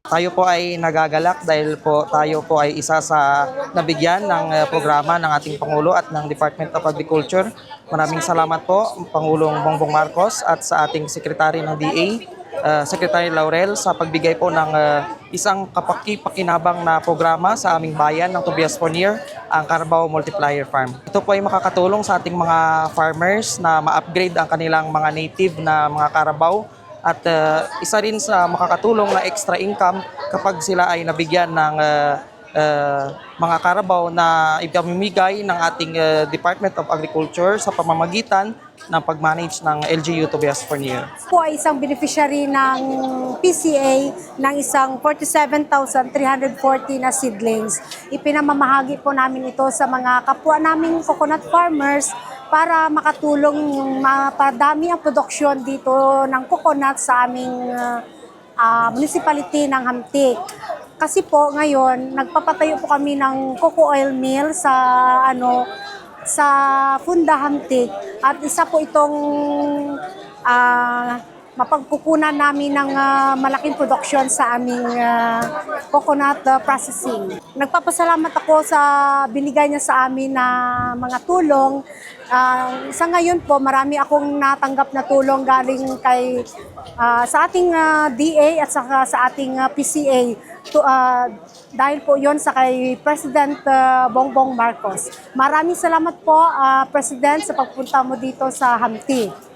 Tayo po ay nagagalak dahil po tayo po ay isa sa nabigyan ng programa ng ating Pangulo at ng Department of Agriculture. Maraming salamat po Pangulong Bongbong Marcos at sa ating Secretary ng DA, Secretary Laurel, sa pagbigay po ng isang kapaki-pakinabang na programa sa aming bayan ng Tobias Furnier, ang Carabao Multiplier Farm. Ito po ay makakatulong sa ating mga farmers na ma-upgrade ang kanilang mga native na mga Carabao at isa rin sa makakatulong na extra income kapag sila ay nabigyan ng mga Carabao na ipamimigay ng ating Department of Agriculture sa pamamagitan ng pag-manage ng LGU Tobias Furnier. Po ay isang beneficiary ng PCA ng isang 47,340 na seedlings. Ipinamamahagi po namin ito sa mga kapwa naming coconut farmers para makatulong yung mapadami ang produksyon dito ng coconut sa aming municipality ng Hamtik. Kasi po ngayon, nagpapatayo po kami ng coco oil mill sa Funda Hamtik at isa po itong mapagkukunan namin ng malaking produksyon sa aming coconut processing. Nagpapasalamat ako sa binigay niya sa amin na mga tulong. Sa ngayon po, marami akong natanggap na tulong galing sa ating DA at sa ating PCA. Dahil po yon sa kay President Bongbong Marcos. Maraming salamat po, President, sa pagpunta mo dito sa Hamti.